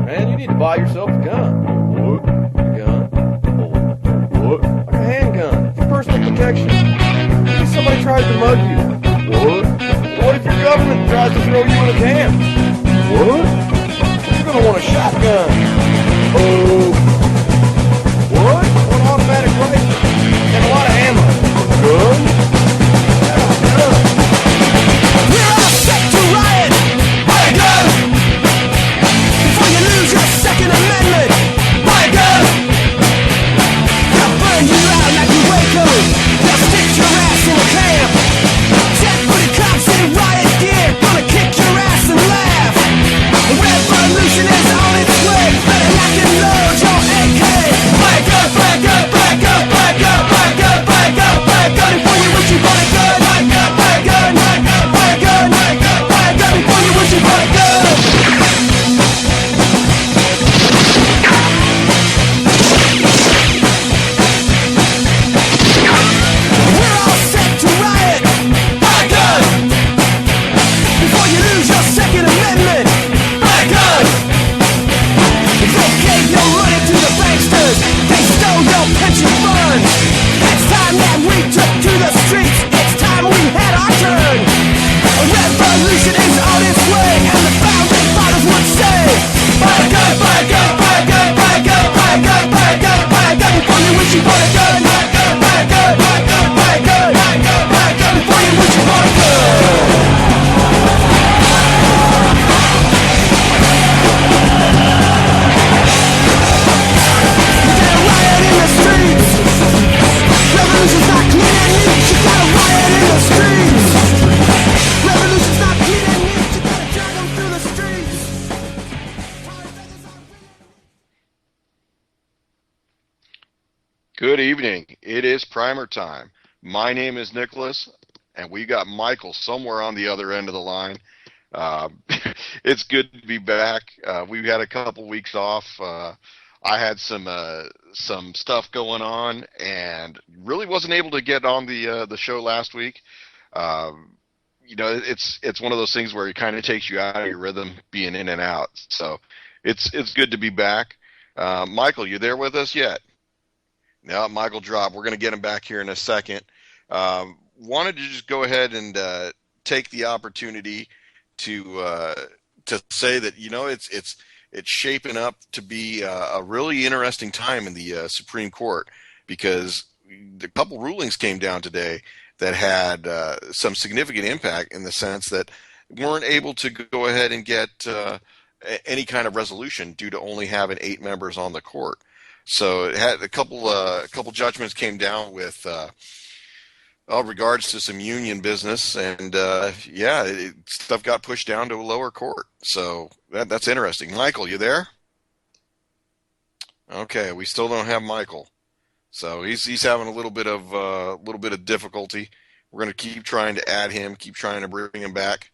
Man, you need to buy yourself a gun. What? Gun? What? Like a handgun for personal protection. If somebody tries to mug you. What? What if your government tries to throw you in a camp? What? You're gonna want a shotgun. Oh. What? An automatic rifle. And a lot of ammo. Gun? Yeah, gun. We're all set to riot. Buy a gun before you lose your Second Amendment. Buy a gun. They'll burn you out like you Waco. They'll stick your ass in a camp. 10-footed cops in riot gear, gonna kick your ass and laugh. The revolution is on its way. Better lock and load your AK. Buy a gun, buy a gun, buy a gun, buy a gun, buy a gun, buy a gun, buy a gun before you wish you bought a gun. Buy a gun, buy a gun, buy a gun, buy a gun, buy a gun, buy a gun before you wish you bought a gun. We're all set to riot. Buy a gun before you lose your Second Amendment. Buy a gun. They gave your money to the banksters. They stole your pension funds. It's time that we took to the streets. It's time we had our turn. A revolution is on its way, and the founding fathers would say, buy a gun, buy a gun, buy a gun, buy a gun, buy a gun, buy a gun, buy a gun before you wish you bought a gun. Buy a gun, buy a gun, buy a gun, buy a gun, buy a gun, buy a gun before you wish you bought a gun. Gotta riot in the streets. Revolution's not clean and neat. You gotta riot in the streets. Revolution's not clean and neat. You gotta drag them through the streets. Good evening. It is primer time. My name is Nicholas, and we got Michael somewhere on the other end of the line. Uh, it's good to be back. We've had a couple weeks off. I had some stuff going on, and really wasn't able to get on the show last week. It's one of those things where it kind of takes you out of your rhythm, being in and out. So it's good to be back. Michael, you there with us yet? No, Michael dropped. We're going to get him back here in a second. Wanted to just go ahead and take the opportunity to say that it's shaping up to be a really interesting time in the Supreme Court, because a couple rulings came down today that had some significant impact in the sense that weren't able to go ahead and get any kind of resolution due to only having 8 members on the court. So it had a couple judgments came down with regards to some union business, and stuff got pushed down to a lower court. So that's interesting. Michael, you there? Okay, we still don't have Michael, so he's having a little bit of difficulty. We're going to keep trying to add him, keep trying to bring him back.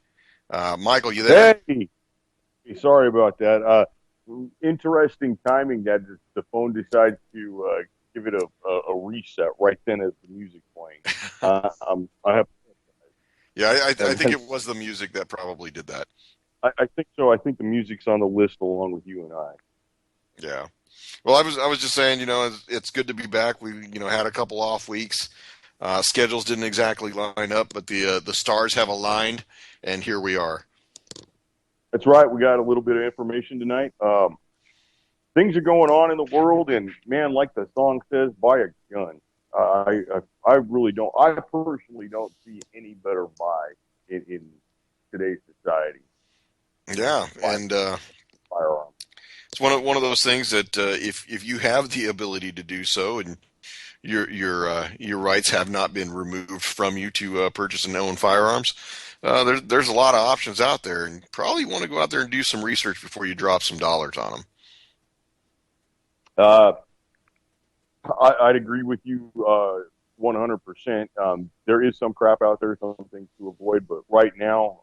Michael, you there? Hey, sorry about that. Interesting timing that the phone decides to give it a reset right then as the music's playing. I think it was the music that probably did that. I think so. I think the music's on the list along with you and I. Yeah. Well, I was just saying, it's good to be back. We had a couple off weeks. Schedules didn't exactly line up, but the stars have aligned, and here we are. That's right. We got a little bit of information tonight. Things are going on in the world, and man, like the song says, buy a gun. I really don't. I personally don't see any better buy in today's society. Yeah, and firearm. It's one of those things that if you have the ability to do so, and your rights have not been removed from you to purchase and own firearms, there's a lot of options out there, and probably want to go out there and do some research before you drop some dollars on them. I'd agree with you 100%. There is some crap out there, some things to avoid, but right now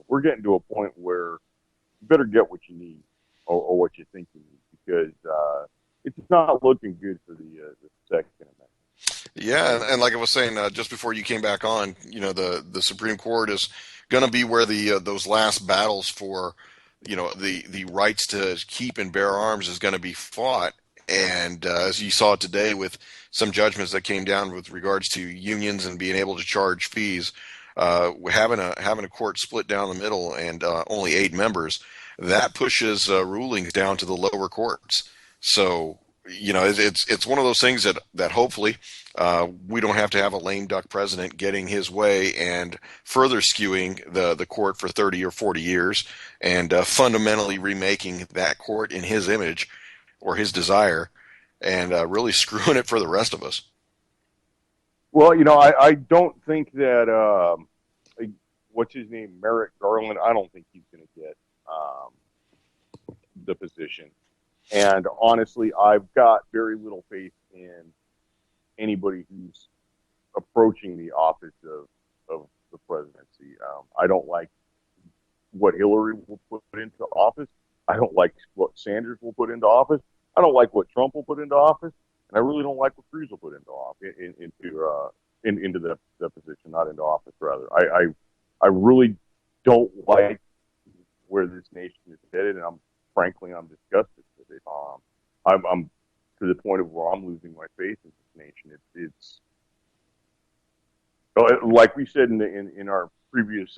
we're getting to a point where you better get what you need or what you think you need, because it's not looking good for the Second Amendment. Yeah, and like I was saying just before you came back on, the Supreme Court is going to be where those last battles for the rights to keep and bear arms is going to be fought. And as you saw today with some judgments that came down with regards to unions and being able to charge fees, having a court split down the middle and only 8 members, that pushes rulings down to the lower courts. So it's one of those things that hopefully we don't have to have a lame duck president getting his way and further skewing the court for 30 or 40 years and fundamentally remaking that court in his image or his desire, and really screwing it for the rest of us. Well, I don't think that what's his name, Merrick Garland. I don't think he's going to get the position. And honestly, I've got very little faith in anybody who's approaching the office of the presidency. I don't like what Hillary will put into office. I don't like what Sanders will put into office. I don't like what Trump will put into office, and I really don't like what Cruz will put into office, into the position, not into office. Rather, I really don't like where this nation is headed, and I'm disgusted with it. I'm to the point of where I'm losing my faith in this nation. It's like we said in our previous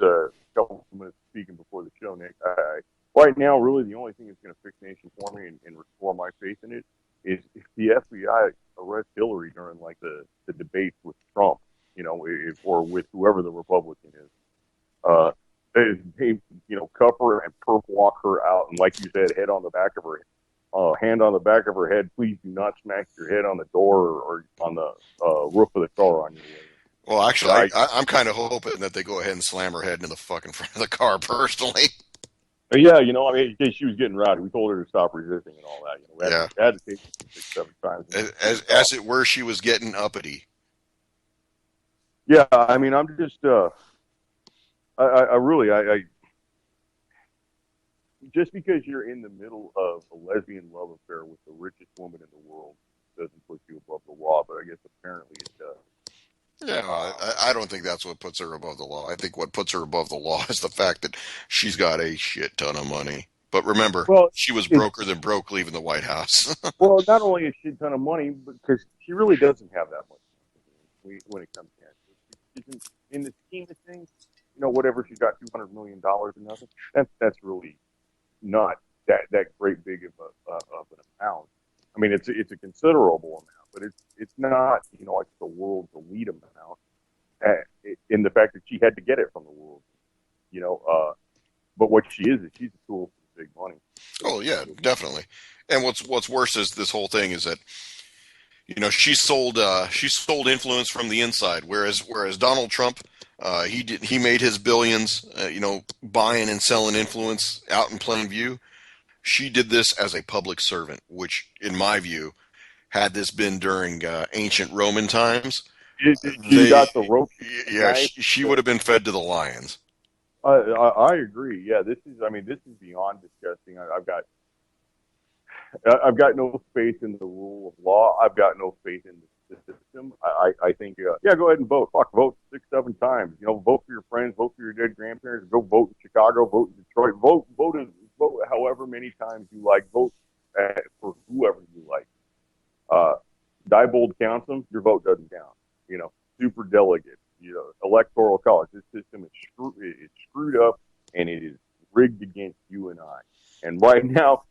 couple of minutes speaking before the show, Nick. Right now, really, the only thing that's going to fix the nation for me and restore my faith in it is if the FBI arrests Hillary during like the debates with Trump, or with whoever the Republican is. They cuff her and perp walk her out, and like you said, hand on the back of her head. Please do not smack your head on the door or on the roof of the car on your way. Well, actually, I'm kind of hoping that they go ahead and slam her head into the fucking front of the car personally. Yeah, in case she was getting rowdy, we told her to stop resisting and all that. We had to take it 6-7 times. As it were, she was getting uppity. Yeah, I mean, I'm just, I really, just because you're in the middle of a lesbian love affair with the richest woman in the world doesn't put you above the law, but I guess apparently it does. Yeah, I don't think that's what puts her above the law. I think what puts her above the law is the fact that she's got a shit ton of money. But remember, she was broker than broke leaving the White House. Well, not only a shit ton of money, because she really doesn't have that much money when it comes to it. In the scheme of things, whatever she's got, $200 million or nothing, that's really not that great big of an amount. I mean, it's a considerable amount, but it's not like the world's elite amount. In the fact that she had to get it from the world, but what she is she's a tool for big money. Oh yeah, definitely. And what's worse is this whole thing is that she sold influence from the inside, whereas Donald Trump, he made his billions, buying and selling influence out in plain view. She did this as a public servant, which, in my view, had this been during ancient Roman times, she got the rope. Yeah, she would have been fed to the lions. I agree. Yeah, this is beyond disgusting. I've got no faith in the rule of law. I've got no faith in the system. I think, go ahead and vote. Fuck, vote 6-7 times. Vote for your friends, vote for your dead grandparents, go vote in Chicago, vote in Detroit, vote however many times you like, vote for whoever you like. Diebold counts them, your vote doesn't count. Super delegates, electoral college. This system is screwed up, and it is rigged against you and I. And right now,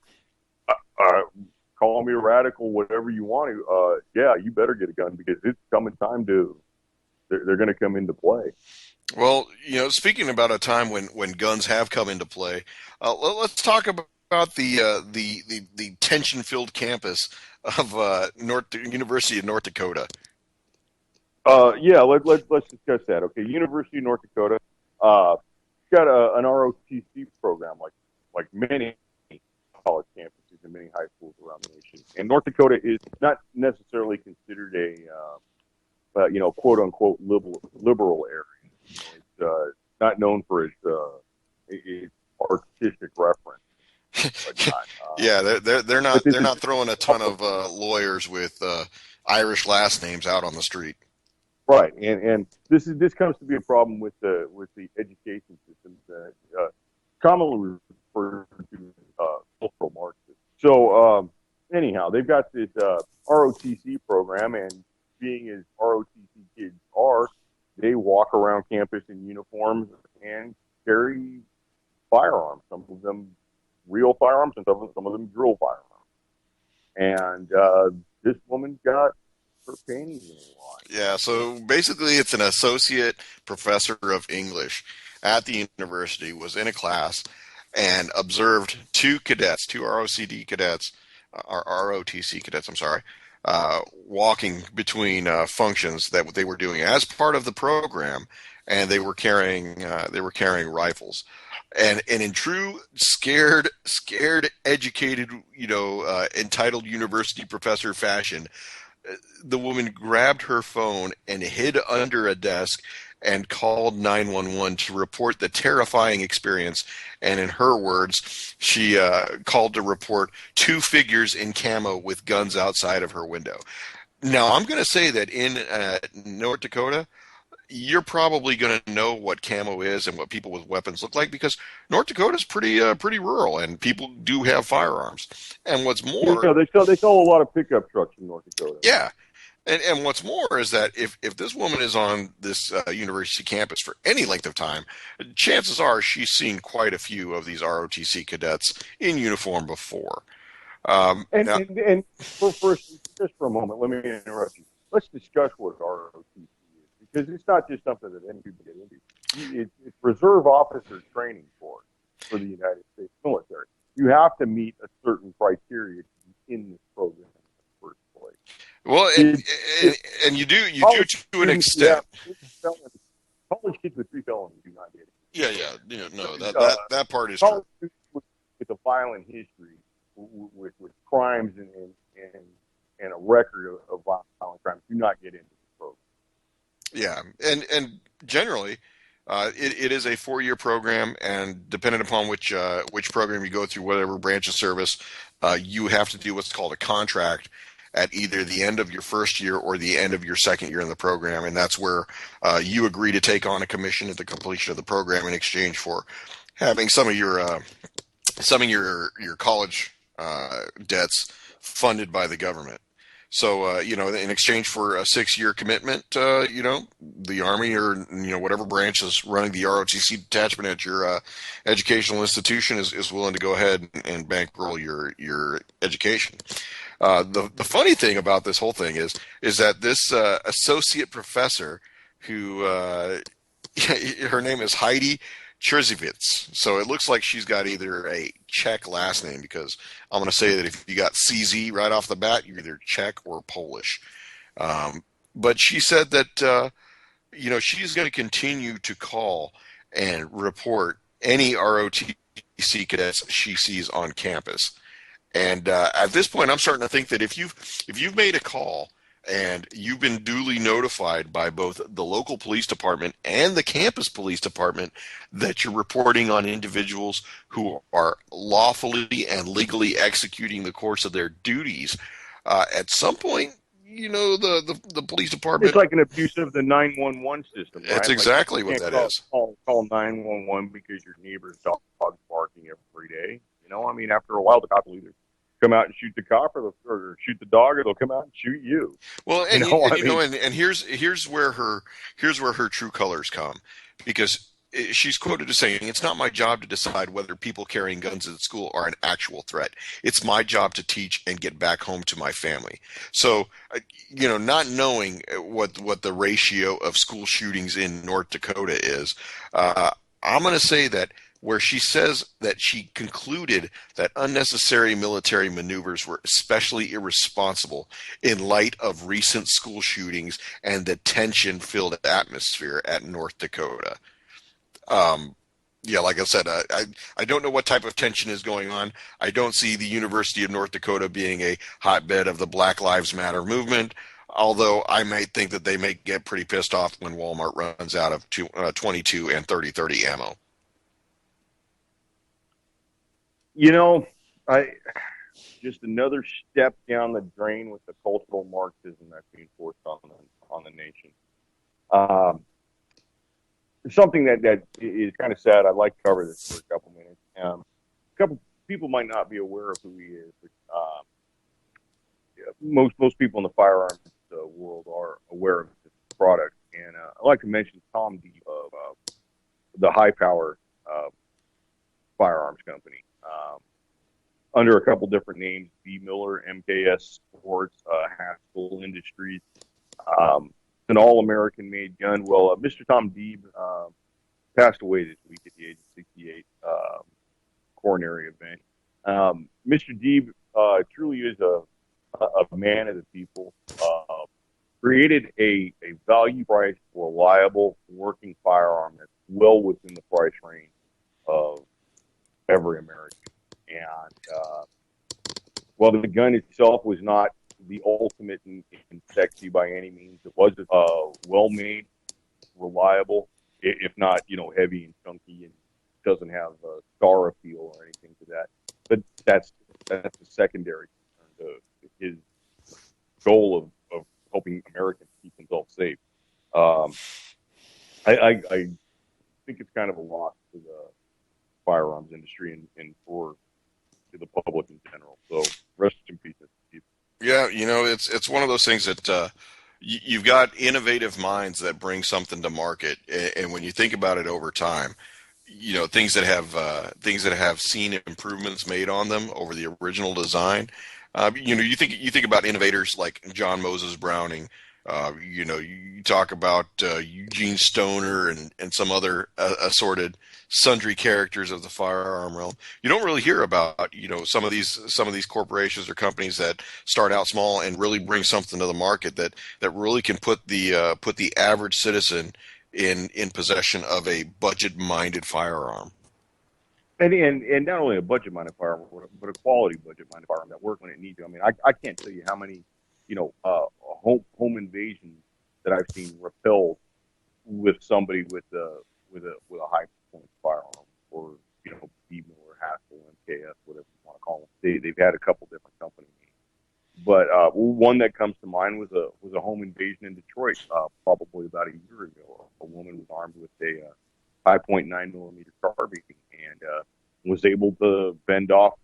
call me a radical, whatever you want to. You better get a gun because it's coming time they're going to come into play. Well, speaking about a time when guns have come into play, let's talk about the tension-filled campus of University of North Dakota. Let's discuss that. Okay, University of North Dakota got an ROTC program like many college campuses and many high schools around the nation. And North Dakota is not necessarily considered a quote unquote liberal area. It's not known for its artistic reference. They're not throwing a ton of lawyers with Irish last names out on the street. Right, and this comes to be a problem with the education system. Commonly referred to as cultural Marxism. So anyhow, they've got this ROTC program, and being as ROTC kids are, they walk around campus in uniforms and carry firearms. Some of them real firearms, and some of them drill firearms. And this woman got her panties in a line. Yeah, so basically it's an associate professor of English at the university, was in a class and observed two ROTC cadets, I'm sorry, walking between functions that they were doing as part of the program, and they were carrying rifles. And in true scared, educated, entitled university professor fashion, the woman grabbed her phone and hid under a desk and called 911 to report the terrifying experience. And in her words, she called to report two figures in camo with guns outside of her window. Now, I'm going to say that in North Dakota, you're probably going to know what camo is and what people with weapons look like, because North Dakota is pretty rural, and people do have firearms. And what's more, they sell a lot of pickup trucks in North Dakota. yeah, and what's more is that if this woman is on this university campus for any length of time, chances are she's seen quite a few of these ROTC cadets in uniform before. And just for a moment, let me interrupt you. Let's discuss what ROTC is, because it's not just something that any people get into. It's Reserve Officer Training Corps for the United States military. You have to meet a certain criteria to be in this program in the first place. Well, and you do to an extent. Yeah, college kids with 3 felonies do not get it. Yeah. No, that part is true. True. With a violent history, with crimes and a record of violent crimes, do not get into this program. Yeah, and generally, it is a 4-year program, and depending upon which program you go through, whatever branch of service, you have to do what's called a contract at either the end of your first year or the end of your second year in the program, and that's where you agree to take on a commission at the completion of the program in exchange for having some of your college debts funded by the government. So, in exchange for a 6-year commitment, the Army or, whatever branch is running the ROTC detachment at your educational institution is willing to go ahead and bankroll your education. The funny thing about this whole thing is that this associate professor, who her name is Heidi Cherzivitz. So it looks like she's got either a Czech last name, because I'm going to say that if you got CZ right off the bat, you're either Czech or Polish. But she said that, she's going to continue to call and report any ROTC cadets she sees on campus. And at this point, I'm starting to think that if you've made a call and you've been duly notified by both the local police department and the campus police department that you're reporting on individuals who are lawfully and legally executing the course of their duties, at some point, the police department... It's like an abuse of the 911 system, right? That's exactly what that is. Call 911 because your neighbor's dog's barking every day. After a while, the cop will either come out and shoot the cop or shoot the dog, or they'll come out and shoot you. Well, and here's where her true colors come, because she's quoted as saying, "It's not my job to decide whether people carrying guns at school are an actual threat. It's my job to teach and get back home to my family." So, not knowing what the ratio of school shootings in North Dakota is, I'm going to say that where she says that she concluded that unnecessary military maneuvers were especially irresponsible in light of recent school shootings and the tension-filled atmosphere at North Dakota. Like I said, I don't know what type of tension is going on. I don't see the University of North Dakota being a hotbed of the Black Lives Matter movement, although I might think that they may get pretty pissed off when Walmart runs out of 22 and 30-30 ammo. Just another step down the drain with the cultural Marxism that's being forced on the nation. Something that is kind of sad. I'd like to cover this for a couple minutes. couple people might not be aware of who he is, but most people in the firearms world are aware of this product. And I'd like to mention Tom Deep of the High Power Firearms Company. Under a couple different names, B. Miller, MKS Sports, Haskell Industries. It's an all-American made gun. Well, Mr. Tom Deeb passed away this week at the age of 68, coronary event. Mr. Deeb truly is a man of the people. Created a value-priced, reliable, working firearm that's well within the price range of every American. And while the gun itself was not the ultimate and sexy by any means, it was well-made, reliable, if not, heavy and chunky, and doesn't have a star appeal or anything to that. But that's a secondary concern to his goal of helping Americans keep themselves safe. I think it's kind of a loss to the firearms industry and for the public in general. So rest in peace. Yeah, it's one of those things that you've got innovative minds that bring something to market, and when you think about it over time, things that have seen improvements made on them over the original design. You think about innovators like John Moses Browning. You talk about Eugene Stoner and some other assorted sundry characters of the firearm realm. You don't really hear about some of these corporations or companies that start out small and really bring something to the market that really can put the average citizen in possession of a budget-minded firearm. And not only a budget-minded firearm, but a quality budget-minded firearm that works when it needs to. I mean, I can't tell you how many home invasions that I've seen repelled with somebody with a high performance firearm, or B. Miller, Haskell, MKS, whatever you want to call them. They've had a couple different company names, but one that comes to mind was a home invasion in Detroit, probably about a year ago. A woman was armed with a 5.9mm carbine and was able to bend off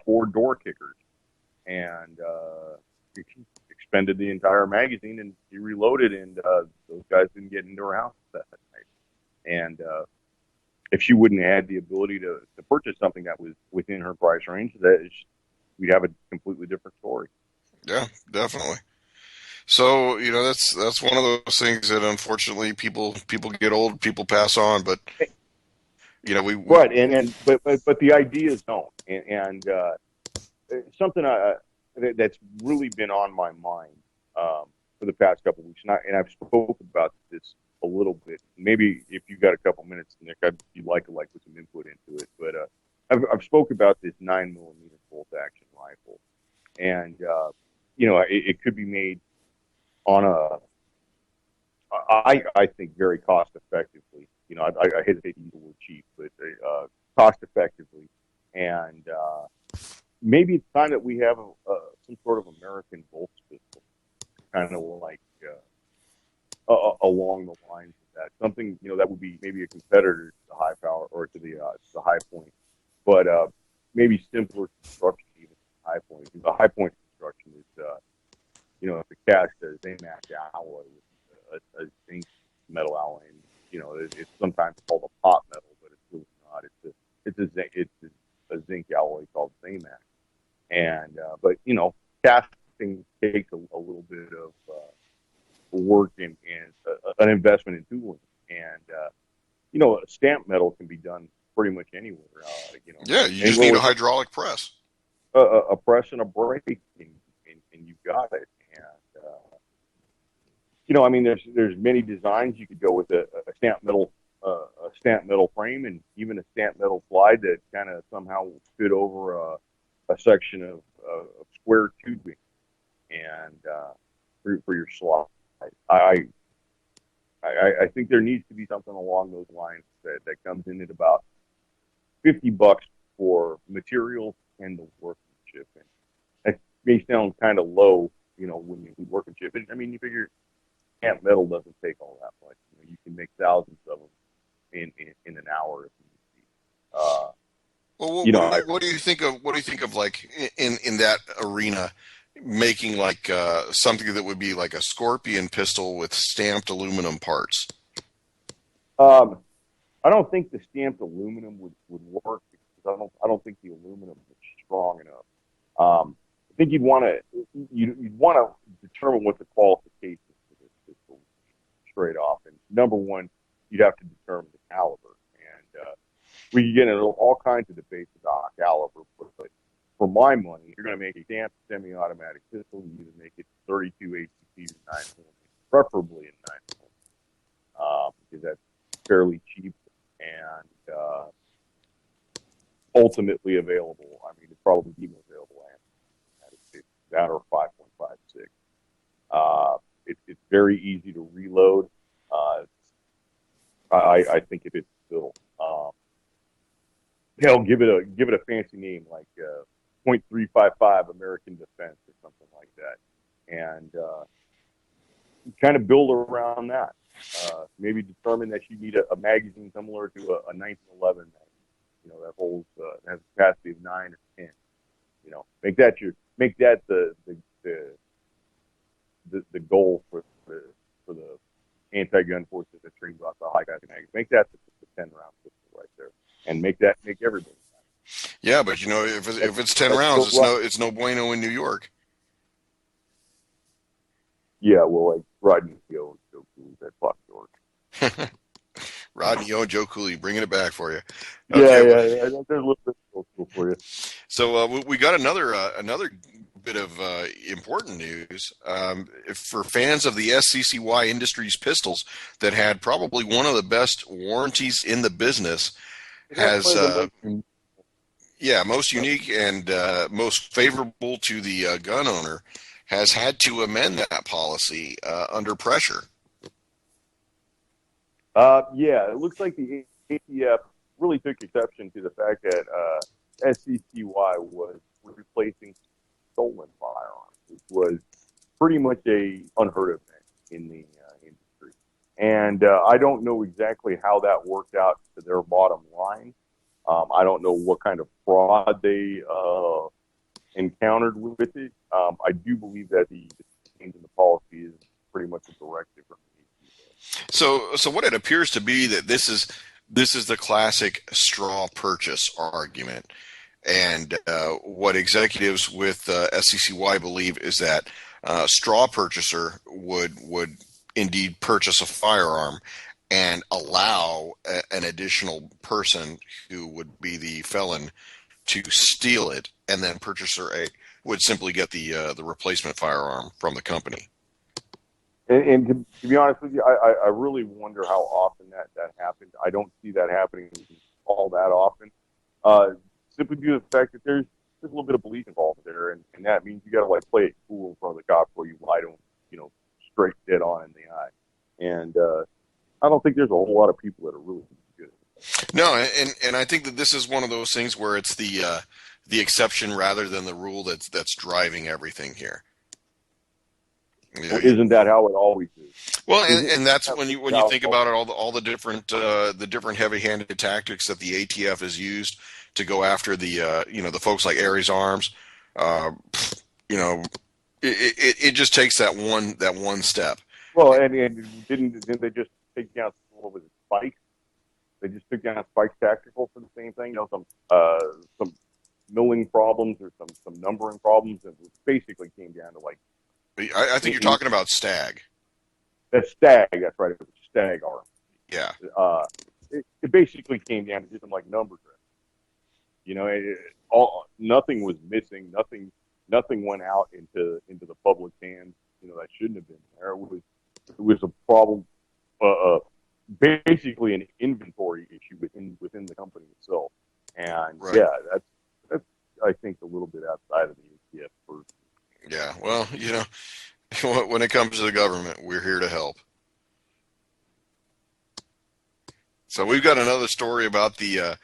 4 door kickers and expended the entire magazine, and she reloaded, and those guys didn't get into her house that night. And if she wouldn't have had the ability to purchase something that was within her price range, we'd have a completely different story. Yeah, definitely. So that's one of those things that unfortunately people get old, people pass on, but we right, but the ideas don't, and something that's really been on my mind for the past couple of weeks, and I've spoken about this a little bit. Maybe if you've got a couple minutes, Nick, you'd like to put some input into it. But I've spoke about this 9mm bolt action rifle, and it could be made on I think very cost effectively. I hesitate to use the word cheap, but cost effectively, and maybe it's time that we have some sort of American Bolt system, kind of like along the lines of that. Something that would be maybe a competitor to the High Power or to the High Point, but maybe simpler construction even High Point. The High Point construction is it's a cast Zamac alloy with a zinc metal alloy. And, it's sometimes called a pot metal, but it's really not. It's a zinc alloy called Zamac. And but casting takes a little bit of work and an investment in tooling, and stamp metal can be done pretty much anywhere. Yeah, you just need a hydraulic press, a press and a brake, and you've got it. And I mean, there's many designs. You could go with a stamp metal frame, and even a stamp metal slide that kind of somehow fit over a section of square tubing, and for your slide. I think there needs to be something along those lines that comes in at about $50 for materials and the workmanship. And that may sound kind of low, when you workmanship. I mean, you figure stamp metal doesn't take all that much. You can make thousands of them in an hour if you need. Well, You know, what do you think of like in that arena, making like something that would be like a Scorpion pistol with stamped aluminum parts? I don't think the stamped aluminum would work because I don't think the aluminum is strong enough. I think you'd want to determine what the qualifications for this pistol straight off. And number one, you'd have to determine the caliber. And we could get into all kinds of debates about caliber, but for my money, you're going to make a stamped semi-automatic pistol. You either make it 32 ACP or 9 millimeter, preferably in 9 millimeter, because that's fairly cheap and ultimately available. I mean, it's probably even available at that or 5.56. It's very easy to reload. I think it is still. Give it a fancy name like .355 American Defense or something like that, and kind of build around that. Maybe determine that you need a magazine similar to a 1911 magazine. That holds has a capacity of 9 or 10. Make that the goal for the anti-gun forces that trains off the high capacity magazine. Make that the 10 round pistol right there, and make everybody. Yeah, but if it's 10 rounds, it's no bueno in New York. Yeah, well, like Rodney O and Joe Cooley, that fuck York. Rodney O and Joe Cooley bringing it back for you. Okay, yeah. There's a little bit of cool for you. So we got another bit of important news for fans of the SCCY Industries pistols that had probably one of the best warranties in the business. Most unique and most favorable to the gun owner, has had to amend that policy under pressure. It looks like the ATF really took exception to the fact that SCCY was replacing stolen firearms, which was pretty much a unheard of thing in the industry. And I don't know exactly how that worked out to their bottom line. I don't know what kind of fraud they encountered with it. I do believe that the change in the policy is pretty much a directive from the ATF. So what it appears to be that this is the classic straw purchase argument. And what executives with SCCY believe is that straw purchaser would indeed purchase a firearm and allow an additional person who would be the felon to steal it, and then purchaser A would simply get the replacement firearm from the company. And to be honest with you, I really wonder how often that happens. I don't see that happening all that often. Simply due to the fact that there's a little bit of belief involved there, and that means you got to play it cool in front of the cop where you lie to him, straight dead on in the eye. And I don't think there's a whole lot of people that are really good. No, and I think that this is one of those things where it's the exception rather than the rule that's driving everything here. Well, isn't that how it always is? Well, and that's when you think about it, all the different heavy-handed tactics that the ATF has used to go after the folks like Aries Arms. It just takes that one step. Well, and didn't they just take down Spikes? They just took down Spikes Tactical for the same thing. Some milling problems or some numbering problems, and it basically came down to I think you're talking about Stag. That's Stag. That's right. It was Stag arm. Yeah. It basically came down to just some number drift. Nothing was missing. Nothing went out into the public hands. That shouldn't have been there. It was a problem. Basically an inventory issue within the company itself. And right. Yeah, that's I think a little bit outside of the ATF person. Yeah, well, when it comes to the government, we're here to help. So we've got another story about the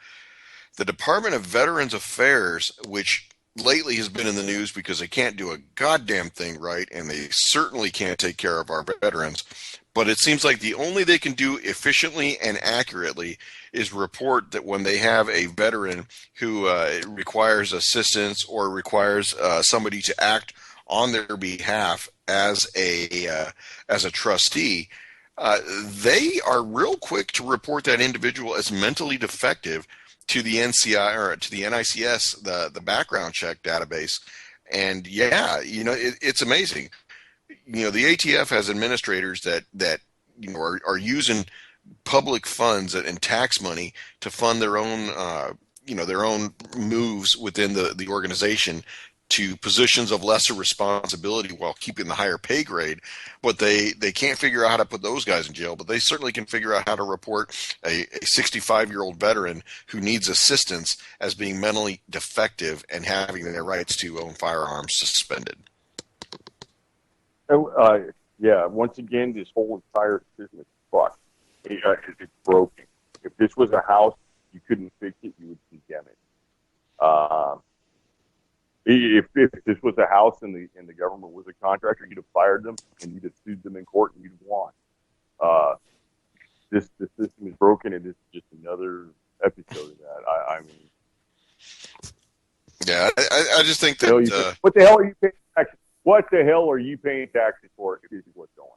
Department of Veterans Affairs, which lately has been in the news because they can't do a goddamn thing right, and they certainly can't take care of our veterans. But it seems like the only they can do efficiently and accurately is report that when they have a veteran who requires assistance or requires somebody to act on their behalf as a trustee, they are real quick to report that individual as mentally defective to the NCI or to the NICS, the background check database. And yeah, it's amazing. The ATF has administrators that are using public funds and tax money to fund their own their own moves within the organization to positions of lesser responsibility while keeping the higher pay grade. But they can't figure out how to put those guys in jail, but they certainly can figure out how to report a 65-year-old veteran who needs assistance as being mentally defective and having their rights to own firearms suspended. Yeah, once again, this whole entire system is fucked. It's broken. If this was a house, you couldn't fix it, you would condemn it. If this was a house and the government was a contractor, you'd have fired them and you'd have sued them in court and you'd have won. This system is broken, and this is just another episode of that. I mean, yeah, I just think that what the hell are you paying taxes? What the hell are you paying taxes for? If this is what's going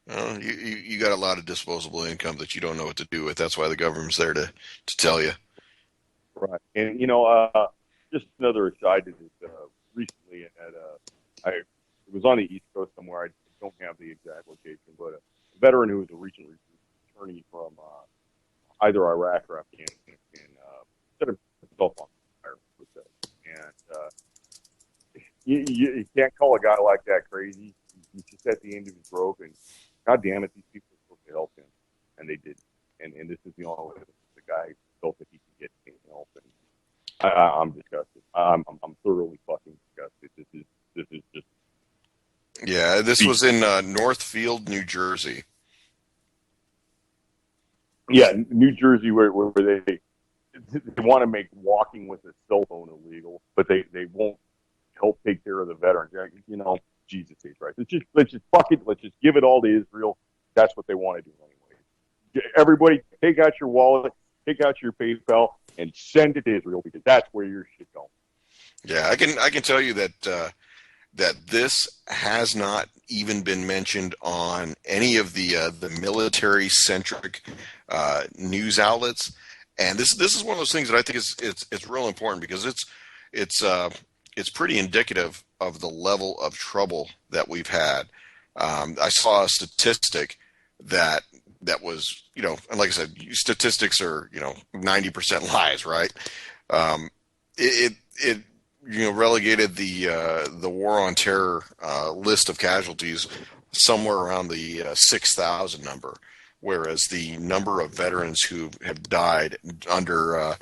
on. You got a lot of disposable income that you don't know what to do with. That's why the government's there to tell you. Right, and just another aside to this. Recently, it was on the East Coast somewhere. I don't have the exact location, but a veteran who was a recent attorney from either Iraq or Afghanistan set himself on fire with that. And you can't call a guy like that crazy. He's just at the end of his rope, and God damn it, these people are supposed to help him, and they didn't. And this is the only way the guy felt that he could get any help. And I'm disgusted. I'm thoroughly fucking disgusted. This is just. Yeah, this was in Northfield, New Jersey. Yeah, New Jersey, where they want to make walking with a cell phone illegal, but they won't help take care of the veterans. Jesus H. Christ. Let's just fuck it. Let's just give it all to Israel. That's what they want to do anyway. Everybody, take out your wallet, take out your PayPal, and send it to Israel, because that's where your shit going. Yeah, I can tell you that this has not even been mentioned on any of the military centric news outlets, and this is one of those things that I think it's real important, because it's pretty indicative of the level of trouble that we've had. I saw a statistic that was, and like I said, statistics are 90% lies, right? It relegated the war on terror list of casualties somewhere around the 6,000 number, whereas the number of veterans who have died under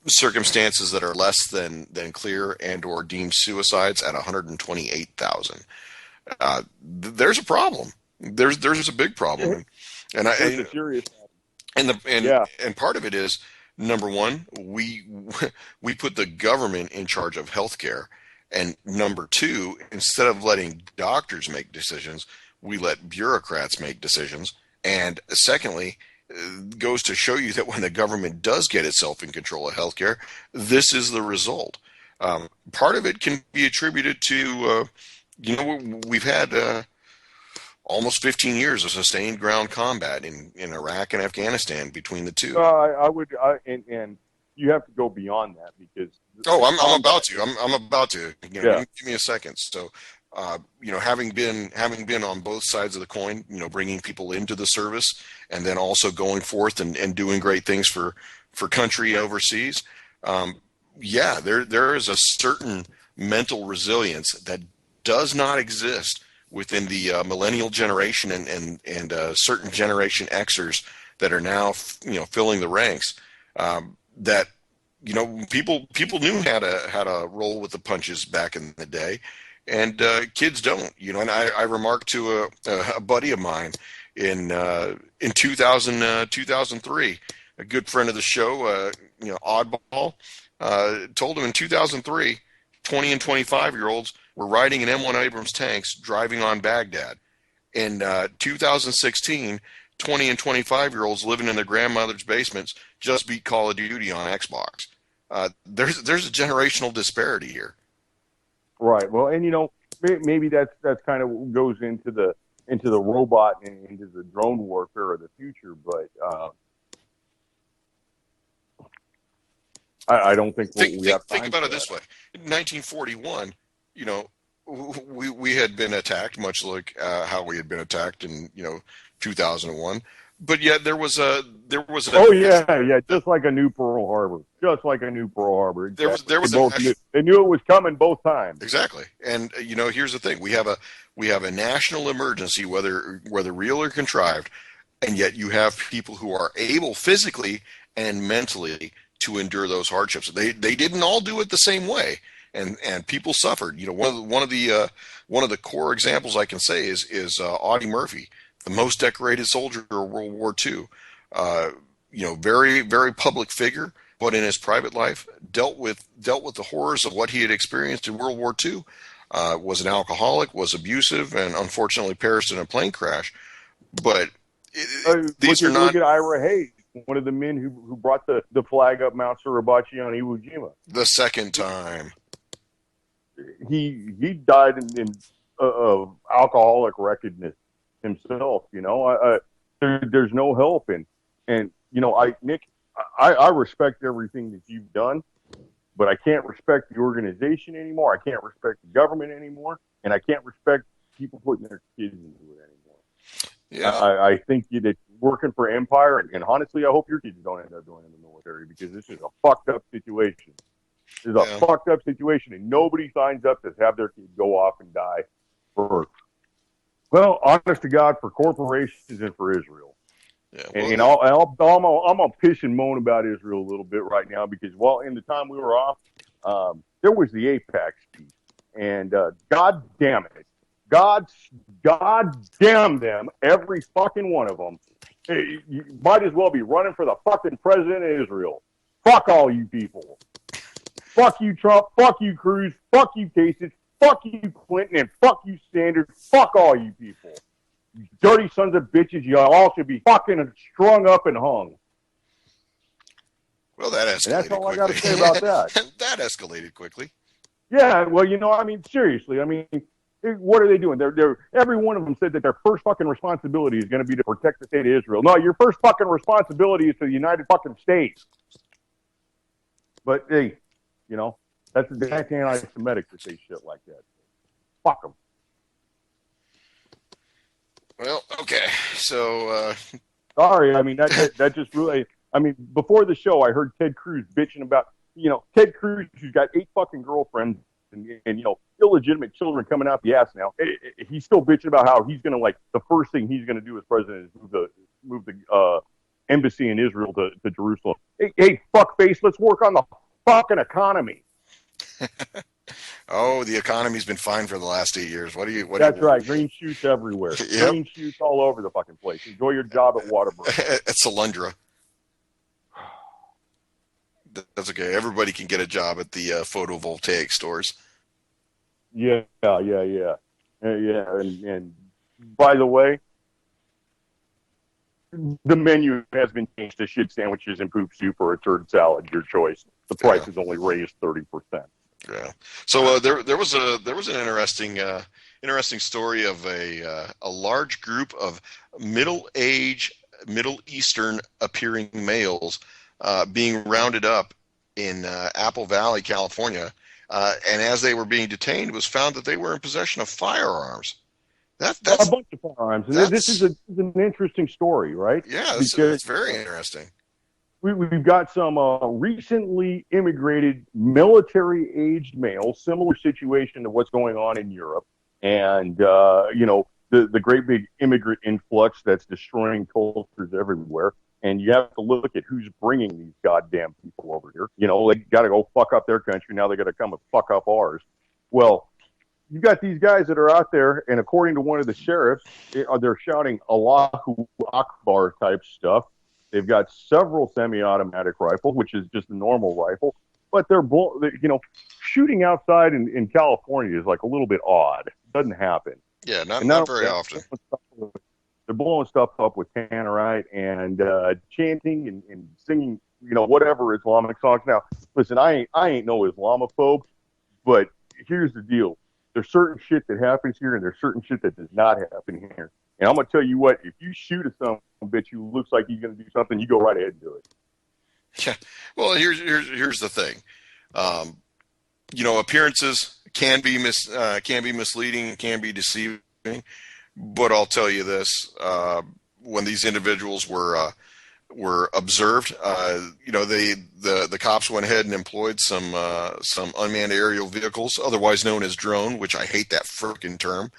circumstances that are less than clear and or deemed suicides at 128,000. There's a problem. There's a big problem, and There's a serious problem. And part of it is, number one, we put the government in charge of healthcare, and number two, instead of letting doctors make decisions, we let bureaucrats make decisions. And secondly, goes to show you that when the government does get itself in control of healthcare, this is the result. Part of it can be attributed to, we've had almost 15 years of sustained ground combat in Iraq and Afghanistan between the two. And you have to go beyond that, because. I'm about to. I'm about to. Give me a second. So, having been on both sides of the coin, bringing people into the service and then also going forth and doing great things for country overseas. There is a certain mental resilience that does not exist within the millennial generation and certain Generation Xers that are now filling the ranks. That people knew how to roll with the punches back in the day, and kids don't. And I remarked to a buddy of mine in 2003, a good friend of the show, Oddball, told him in 2003, 20 and 25-year-olds were riding in M1 Abrams tanks driving on Baghdad. In 2016, 20 and 25-year-olds living in their grandmother's basements just beat Call of Duty on Xbox. There's a generational disparity here. Right. Well, and maybe that's kind of goes into the robot and into the drone warfare of the future, but I don't think we have time. Think about it this way: in 1941, we had been attacked, much like how we had been attacked in 2001. But yet there was a oh yeah, just like a new Pearl Harbor, Exactly. They knew it was coming both times. Exactly. And here's the thing: we have a national emergency, whether real or contrived, and yet you have people who are able physically and mentally to endure those hardships. They didn't all do it the same way, and people suffered. One of the core examples I can say is Audie Murphy, the most decorated soldier of World War II. Very, very public figure, but in his private life dealt with the horrors of what he had experienced in World War II. Was an alcoholic, was abusive, and unfortunately perished in a plane crash. But these are not. Look at Ira Hayes, one of the men who brought the flag up Mount Suribachi on Iwo Jima. The second time. He died in alcoholic wretchedness himself. There's no help, and Nick, I respect everything that you've done, but I can't respect the organization anymore. I can't respect the government anymore, and I can't respect people putting their kids into it anymore. Yeah, I think that working for Empire, and honestly, I hope your kids don't end up going in the military, because this is a fucked up situation. This is a fucked up situation, and nobody signs up to have their kids go off and die for, well, honest to God, for corporations and for Israel. Yeah, well, I'm gonna piss and moan about Israel a little bit right now, because in the time we were off, there was the Apex piece, and God damn it, God damn them, every fucking one of them. Hey, you might as well be running for the fucking president of Israel. Fuck all you people. Fuck you, Trump. Fuck you, Cruz. Fuck you, Kasich. Fuck you, Clinton, and fuck you, Sanders. Fuck all you people. You dirty sons of bitches. You all should be fucking strung up and hung. Well, that escalated. And that's all quickly. I got to say about that. That escalated quickly. Yeah, well, seriously, what are they doing? They're every one of them said that their first fucking responsibility is going to be to protect the state of Israel. No, your first fucking responsibility is to the United fucking States. But hey, that's anti-Semitic to say shit like that. Fuck them. Well, okay, so sorry. That just really. Before the show, I heard Ted Cruz bitching about Ted Cruz, who's got 8 fucking girlfriends and illegitimate children coming out the ass now. He's still bitching about how he's gonna, the first thing he's gonna do as president is move the embassy in Israel to Jerusalem. Hey, fuckface, let's work on the fucking economy. Oh, the economy's been fine for the last 8 years. That's right. Green shoots everywhere. Yep. Green shoots all over the fucking place. Enjoy your job at Waterbury. At Solyndra. That's okay. Everybody can get a job at the photovoltaic stores. Yeah. And by the way, the menu has been changed to shit sandwiches and poop soup or a turd salad. Your choice. The price is only raised 30%. Yeah. So there was an interesting story of a large group of Middle Eastern appearing males being rounded up in Apple Valley, California, and as they were being detained, it was found that they were in possession of firearms. That's a bunch of firearms. And this is an interesting story, right? Yeah, it's very interesting. We've got some recently immigrated military-aged males, similar situation to what's going on in Europe, and the great big immigrant influx that's destroying cultures everywhere. And you have to look at who's bringing these goddamn people over here. They got to go fuck up their country. Now they got to come and fuck up ours. Well, you got these guys that are out there, and according to one of the sheriffs, they're shouting Allahu Akbar type stuff. They've got several semi-automatic rifles, which is just a normal rifle, but they're shooting outside in California is a little bit odd. It doesn't happen. Yeah, not very often. they're blowing stuff up with tannerite and chanting and singing, whatever Islamic songs. Now, listen, I ain't no Islamophobe, but here's the deal. There's certain shit that happens here, and there's certain shit that does not happen here. And I'm gonna tell you what: if you shoot at some bitch who looks like he's gonna do something, you go right ahead and do it. Yeah. Well, here's the thing. Appearances can be misleading, can be deceiving. But I'll tell you this: when these individuals were observed, the cops went ahead and employed some unmanned aerial vehicles, otherwise known as drone, which I hate that frickin' term.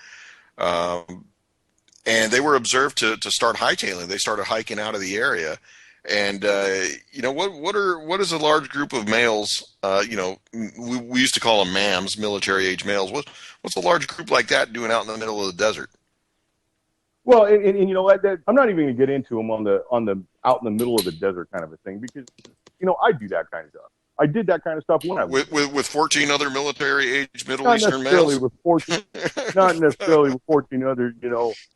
And they were observed to start hightailing. They started hiking out of the area. And what is a large group of males? We used to call them MAMs, military age males. What's a large group like that doing out in the middle of the desert? Well, and you know what? I'm not even going to get into them on the out in the middle of the desert kind of a thing because I do that kind of stuff. I did that kind of stuff when I was with 14 other military age Middle Eastern males. Not necessarily with 14 other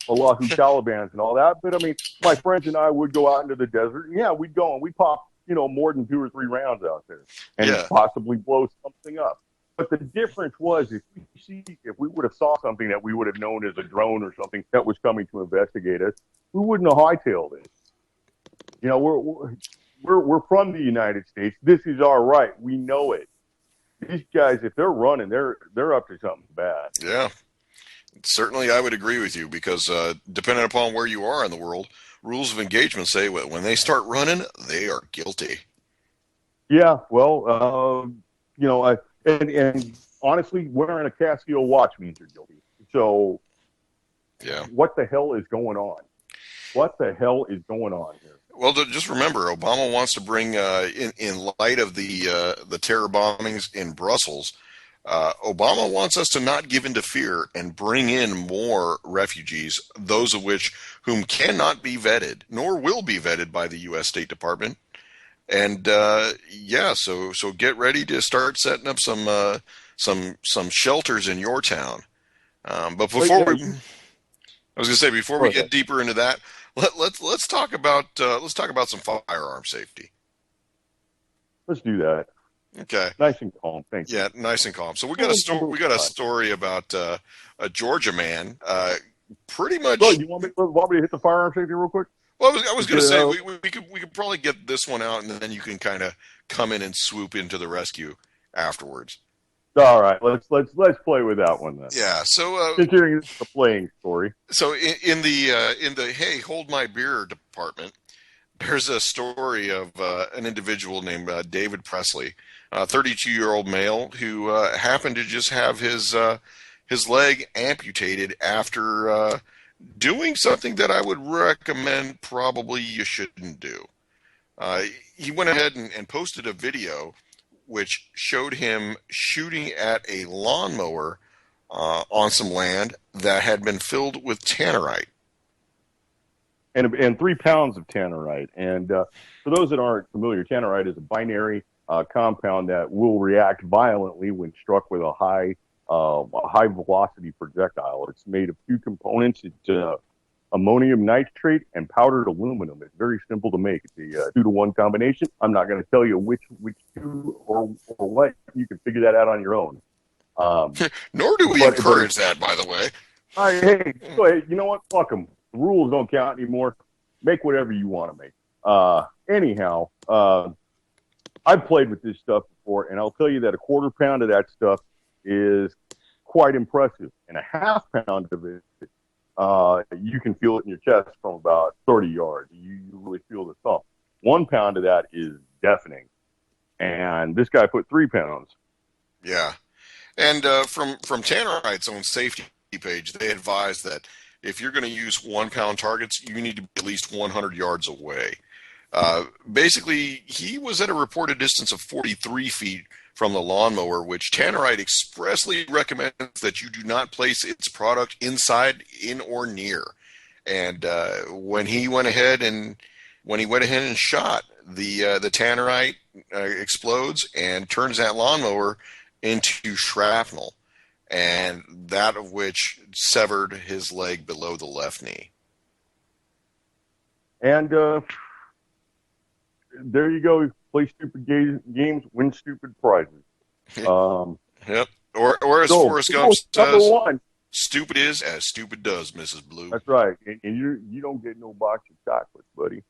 Allahu Talibans and all that, but I mean, my friends and I would go out into the desert. And yeah, we'd go and we'd pop more than 2 or 3 rounds out there and possibly blow something up. But the difference was if we would have saw something that we would have known as a drone or something that was coming to investigate us, we wouldn't have hightailed it. We're from the United States. This is our right. We know it. These guys, if they're running, they're up to something bad. Yeah, certainly I would agree with you because depending upon where you are in the world, rules of engagement say when they start running, they are guilty. Yeah, well, and honestly, wearing a Casio watch means you're guilty. So, yeah, what the hell is going on? What the hell is going on here? Well, just remember, Obama wants to bring, in light of the terror bombings in Brussels, Obama wants us to not give in to fear and bring in more refugees, those of whom cannot be vetted, nor will be vetted by the U.S. State Department. And so get ready to start setting up some shelters in your town. But before we get deeper into that. Let's talk about some firearm safety. Let's do that. Okay. Nice and calm. Thank you. Yeah, nice and calm. So we got a story about a Georgia man. Pretty much. Well, you want me to hit the firearm safety real quick? Well, I was going to say we could probably get this one out, and then you can kind of come in and swoop into the rescue afterwards. All right, let's play with that one then. Yeah. So considering it's a playing story. So in the hey, hold my beer department, there's a story of an individual named David Presley, a 32-year-old male who happened to just have his leg amputated after doing something that I would recommend probably you shouldn't do. He went ahead and posted a video which showed him shooting at a lawnmower on some land that had been filled with tannerite. And 3 pounds of tannerite. And for those that aren't familiar, tannerite is a binary compound that will react violently when struck with a high velocity projectile. It's made of 2 components. It's ammonium nitrate and powdered aluminum. It's very simple to make. It's a 2-to-1 combination. I'm not going to tell you which 2 or what. You can figure that out on your own. Nor do we encourage that, by the way. Hey, go ahead. You know what? Fuck them. The rules don't count anymore. Make whatever you want to make. Anyhow, I've played with this stuff before, and I'll tell you that a 1/4 pound of that stuff is quite impressive. And a 1/2 pound of it, you can feel it in your chest from about 30 yards. You really feel the thump. 1 pound of that is deafening. And this guy put 3 pounds. Yeah. And from Tannerite's own safety page, they advise that if you're going to use 1 pound targets, you need to be at least 100 yards away. Basically, he was at a reported distance of 43 feet from the lawnmower, which Tannerite expressly recommends that you do not place its product inside, in, or near. And when he went ahead and shot, the Tannerite explodes and turns that lawnmower into shrapnel, and that of which severed his leg below the left knee. And there you go. Play stupid games, win stupid prizes. Yep. Or as So, Forrest Gump number says, one. stupid is as stupid does, Mrs. Blue. That's right. And you don't get no box of chocolates, buddy.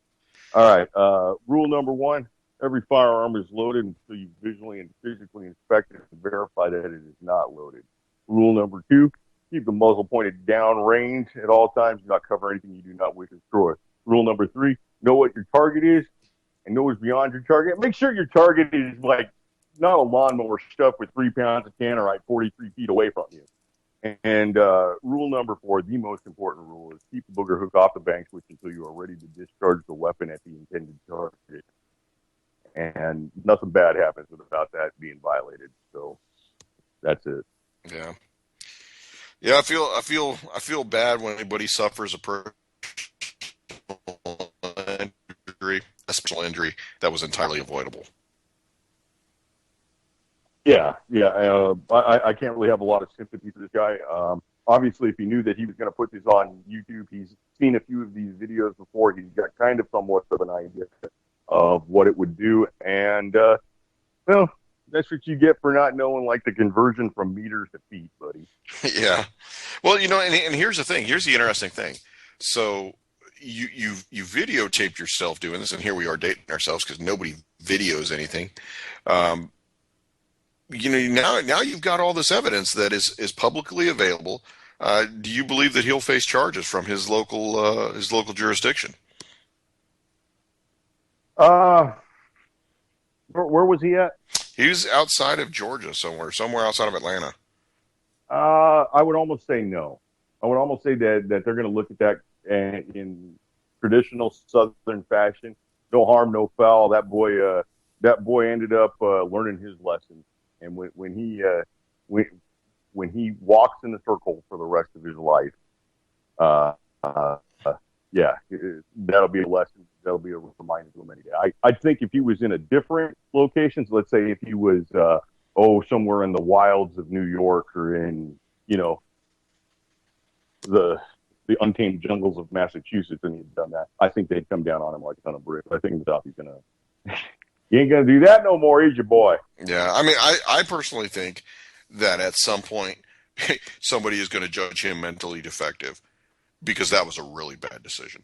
All right. Rule number one: every firearm is loaded until you visually and physically inspect it and verify that it is not loaded. Rule number two: keep the muzzle pointed down range at all times. Do not cover anything you do not wish to destroy. Rule number three: know what your target is and know what's beyond your target. Make sure your target is like not a lawnmower stuffed with 3 pounds of tannerite 43 feet away from you. And rule number four, the most important rule, is keep the booger hook off the bang switch until you are ready to discharge the weapon at the intended target. And nothing bad happens without that being violated. So that's it. Yeah. Yeah, I feel bad when anybody suffers a personal injury, a special injury that was entirely avoidable. Yeah. I can't really have a lot of sympathy for this guy. Obviously, if he knew that he was going to put this on YouTube, he's seen a few of these videos before. He's got kind of somewhat of an idea of what it would do. And, well, that's what you get for not knowing, like, the conversion from meters to feet, buddy. Yeah. Well, and here's the thing. Here's the interesting thing. So you videotaped yourself doing this, and here we are dating ourselves because nobody videos anything. Now you've got all this evidence that is publicly available. Do you believe that he'll face charges from his local jurisdiction? Where was he at? He was outside of Georgia somewhere outside of Atlanta. I would almost say no. I would almost say that they're going to look at that in traditional Southern fashion. No harm, no foul. That boy ended up learning his lesson. And when he walks in the circle for the rest of his life, that'll be a lesson. That'll be a reminder to him any day. I think if he was in a different location, so let's say if he was somewhere in the wilds of New York or in the untamed jungles of Massachusetts, and he'd done that, I think they'd come down on him like a ton of bricks. I think in the South he ain't gonna do that no more, is your boy? Yeah, I mean, I personally think that at some point somebody is going to judge him mentally defective because that was a really bad decision.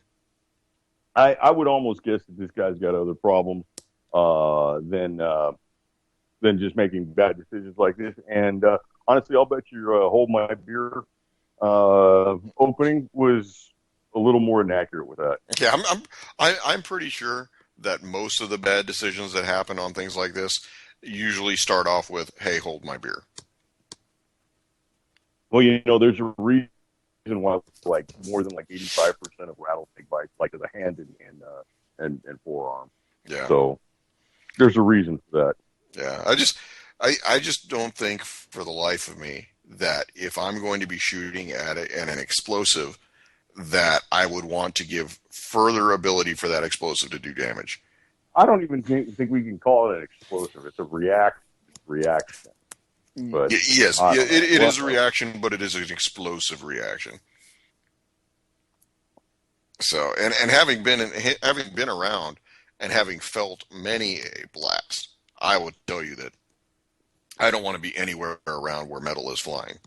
I would almost guess that this guy's got other problems than just making bad decisions like this. And honestly, I'll bet your Hold My Beer opening was a little more inaccurate with that. Yeah, I'm pretty sure that most of the bad decisions that happen on things like this usually start off with, "Hey, hold my beer." Well, there's a reason why like more than like 85% of rattlesnake bites like to the hand and forearm. Yeah. So there's a reason for that. Yeah. I just don't think for the life of me that if I'm going to be shooting at an explosive, that I would want to give further ability for that explosive to do damage. I don't even think we can call it an explosive. It's a reaction. But yes, it is a reaction, but it is an explosive reaction. So, and having been around and having felt many a blast, I would tell you that I don't want to be anywhere around where metal is flying.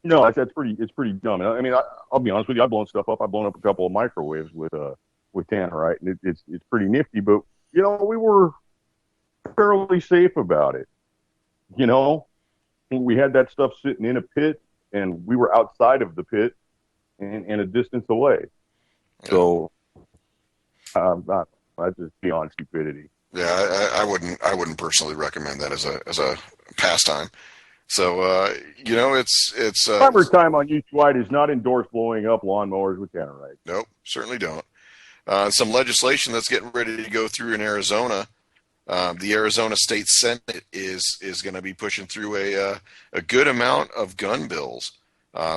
No, it's pretty dumb. I mean, I'll be honest with you. I've blown stuff up. I've blown up a couple of microwaves with tannerite, and it's pretty nifty. But we were fairly safe about it. We had that stuff sitting in a pit, and we were outside of the pit and a distance away. So, that's just beyond stupidity. Yeah, I wouldn't personally recommend that as a pastime. So, it's PrimerTime on YouTube does not endorse blowing up lawnmowers with tannerite. Nope, certainly don't. Some legislation that's getting ready to go through in Arizona. The Arizona State Senate is going to be pushing through a good amount of gun bills,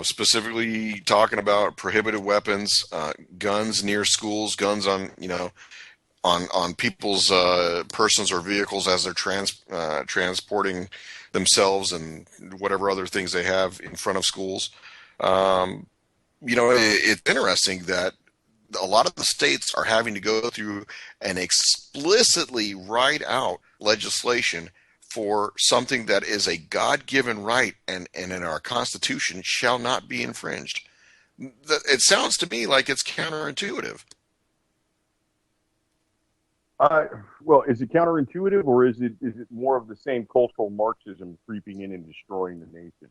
specifically talking about prohibited weapons, guns near schools, guns on people's persons or vehicles as they're transporting themselves and whatever other things they have in front of schools. It's interesting that a lot of the states are having to go through and explicitly write out legislation for something that is a God-given right and in our Constitution shall not be infringed. It sounds to me like it's counterintuitive. Well, is it counterintuitive, or is it more of the same cultural Marxism creeping in and destroying the nation?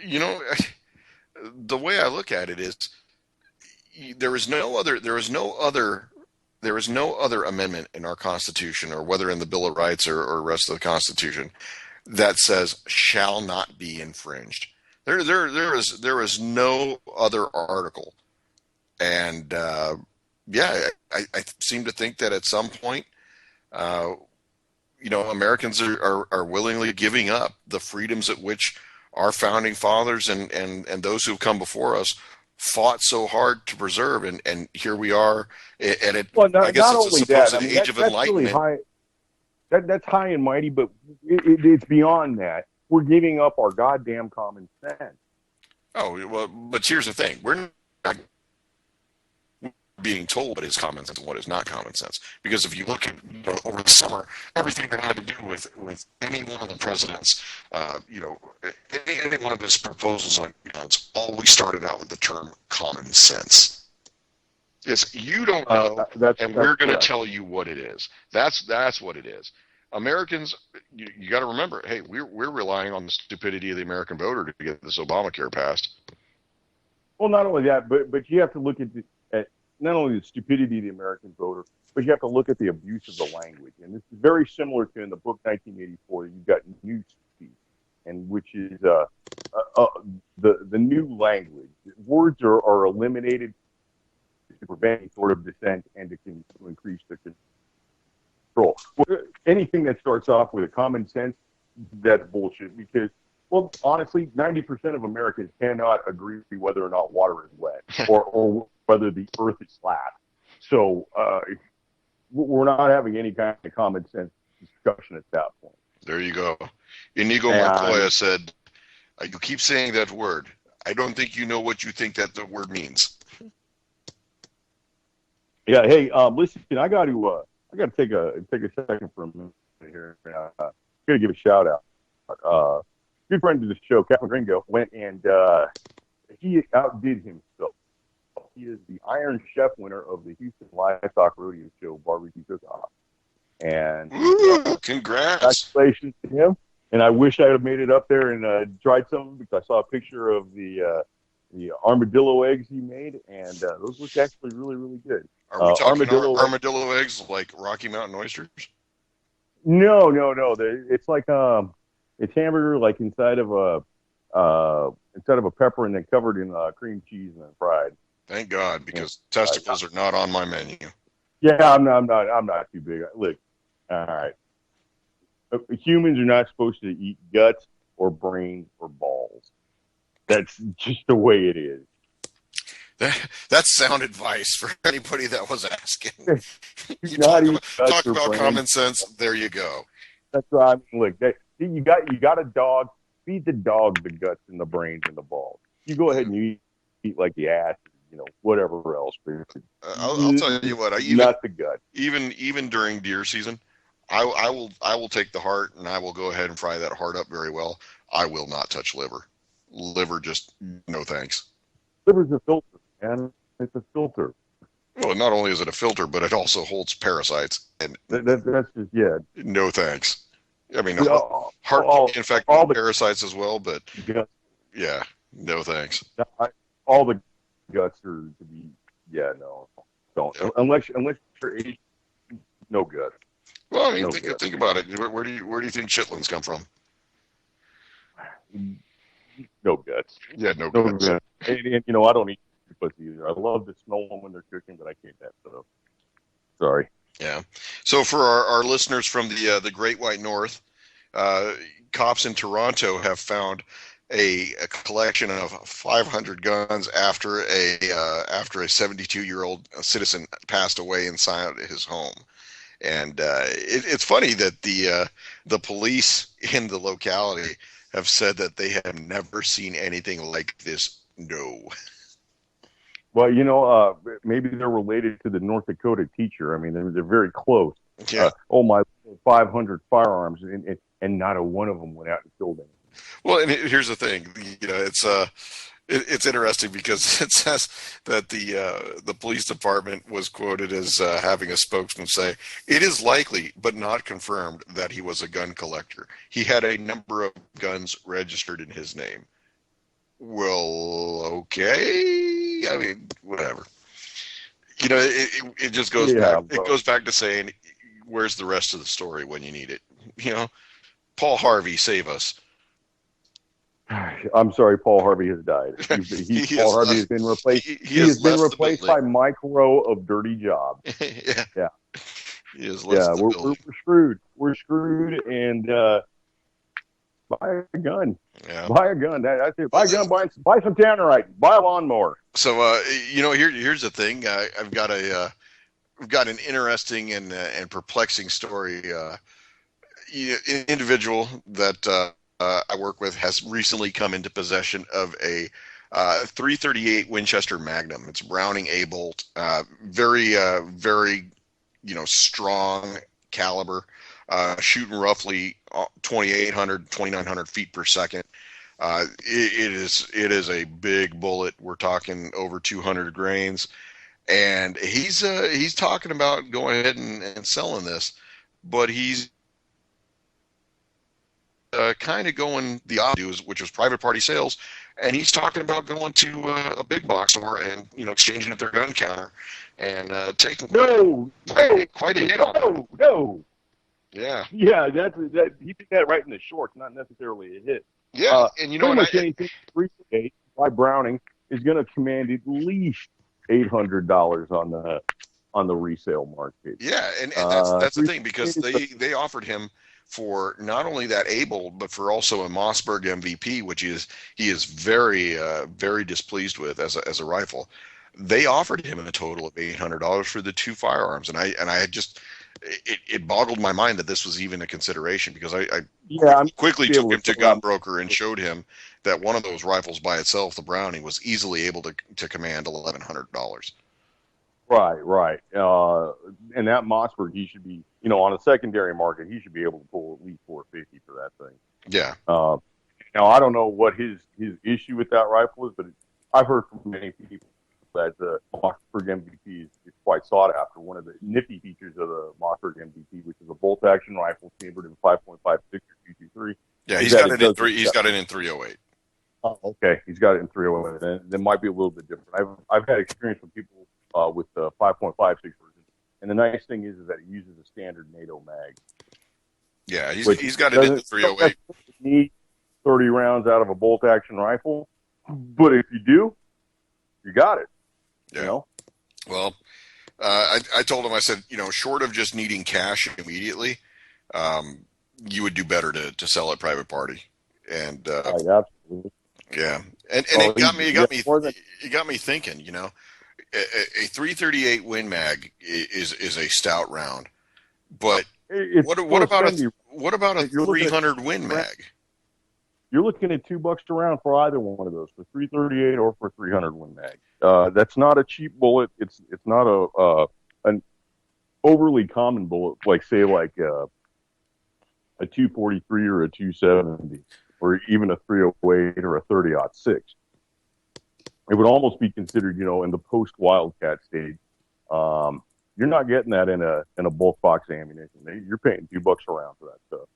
You know, the way I look at it is there is no other amendment in our Constitution, or whether in the Bill of Rights or rest of the Constitution, that says shall not be infringed. There is no other article, and yeah, I seem to think that at some point, Americans are willingly giving up the freedoms at which our founding fathers and those who've come before us fought so hard to preserve, and here we are. And I guess not it's a only supposed that. I mean, age of enlightenment. really high. That's high and mighty, but it's beyond that. We're giving up our goddamn common sense. Oh well, but here's the thing: we're not being told what is common sense and what is not common sense. Because if you look at over the summer, everything that had to do with any one of the presidents, any one of his proposals on guns, always started out with the term common sense. Yes, you don't know, and we're going to tell you what it is. That's what it is. Americans, you got to remember, hey, we're relying on the stupidity of the American voter to get this Obamacare passed. Well, not only that, but you have to look at not only the stupidity of the American voter, but you have to look at the abuse of the language. And this is very similar to in the book 1984. You've got new speech, and which is the new language. Words are eliminated to prevent any sort of dissent and to increase the control. Anything that starts off with a common sense, that's bullshit, because, well, honestly, 90% of Americans cannot agree whether or not water is wet or whether the earth is flat. So we're not having any kind of common sense discussion at that point. There you go. Inigo Montoya said, you keep saying that word. I don't think you know what you think that the word means. Yeah. Hey, listen, I got to take a second for a minute here. Got to give a shout out. Good friend of the show, Captain Ringo, went and he outdid himself. He is the Iron Chef winner of the Houston Livestock Rodeo Show Barbecue Cook-Off. And congrats! Congratulations to him. And I wish I had made it up there and tried some, because I saw a picture of the armadillo eggs he made, and those look actually really, really good. Are we talking armadillo eggs like Rocky Mountain oysters? No. It's like it's hamburger like inside of a pepper and then covered in cream cheese and then fried. Thank God, because testicles are not on my menu. Yeah, I'm not too big. Look, all right. Humans are not supposed to eat guts or brains or balls. That's just the way it is. That's sound advice for anybody that was asking. You talk about common sense. There you go. That's right. I mean, look, you got a dog. Feed the dog the guts and the brains and the balls. You go ahead and eat like the ass, whatever else. I'll tell you what. Not the gut. Even during deer season, I will take the heart and I will go ahead and fry that heart up very well. I will not touch liver. Liver, just no thanks. Liver's a filter, man. It's a filter. Well, not only is it a filter, but it also holds parasites. And that's just, yeah. No thanks. I mean, heart can be infected with parasites as well, but yeah, no thanks. All the guts are to be, no, don't. Unless you're Asian, no guts. Well, I mean, think about it. Where do you think chitlins come from? No guts. Yeah, no guts. And I don't eat pussy either. I love to smell them when they're cooking, but I can't have so. Sorry. Yeah. So for our listeners from the Great White North, cops in Toronto have found a collection of 500 guns after a 72-year-old citizen passed away inside his home. And it's funny that the police in the locality have said that they have never seen anything like this. No. Well, maybe they're related to the North Dakota teacher. I mean, they're very close. Yeah. My 500 firearms, and not a one of them went out and killed anyone. Well, and here's the thing. It's interesting because it says that the police department was quoted as having a spokesman say, "It is likely, but not confirmed, that he was a gun collector. He had a number of guns registered in his name." Well, okay. I mean, whatever. It just goes back. It goes back to saying, where's the rest of the story when you need it? Paul Harvey, save us. I'm sorry, Paul Harvey has died. Paul Harvey has been replaced. He has been replaced by Mike Rowe of Dirty Jobs. Yeah. He is we're screwed. We're screwed, and buy a gun. Yeah. Buy a gun. That's it. Buy a gun. Buy some tannerite. Buy a lawnmower. So, here's the thing. I've got an interesting and perplexing story. An individual that I work with has recently come into possession of a .338 Winchester Magnum. It's Browning A-bolt, very, very, strong caliber, shooting roughly 2,800, 2,900 feet per second. It is a big bullet. We're talking over 200 grains, and he's talking about going ahead and selling this, but he's kind of going the opposite, which was private party sales, and he's talking about going to a big box store and exchanging at their gun counter and taking quite a hit on it. No. Yeah. Yeah, that he did that right in the shorts, not necessarily a hit. Yeah, and pretty much anything by Browning is going to command at least $800 on the resale market. Yeah, and that's the thing, because they offered him for not only that A-bolt, but for also a Mossberg MVP, which he is very very displeased with as a rifle. They offered him a total of $800 for the two firearms, and I just it boggled my mind that this was even a consideration, because I quickly took him to Gunbroker and showed him that one of those rifles by itself, the Browning, was easily able to command $1,100. Right. And that Mossberg, he should be, on a secondary market, he should be able to pull at least $450 for that thing. Yeah. Now, I don't know what his issue with that rifle is, but I've heard from many people that the Mossberg MVP is quite sought after. One of the nifty features of the Mossberg MVP, which is a bolt action rifle chambered in 5.56 or 223. Yeah, he's got it in 308. Oh, okay. He's got it in 308. And that might be a little bit different. I've had experience with people with the 5.56 version, and the nice thing is that it uses a standard NATO mag. Yeah, he's got it in the 308. Need 30 rounds out of a bolt action rifle, but if you do, you got it. Yeah. Well, I told him, I said, short of just needing cash immediately, you would do better to sell at private party. And absolutely. Yeah, and it got me thinking. A .338 Win Mag is a stout round, but what about a 300 Win Mag? You're looking at $2 a round for either one of those, for .338 or for 300 Win Mag. That's not a cheap bullet. It's not an overly common bullet, like a 243 or a 270, or even a 308 or a 30-06. It would almost be considered, in the post-Wildcat stage. You're not getting that in a bulk box ammunition. You're paying $2 a round for that stuff.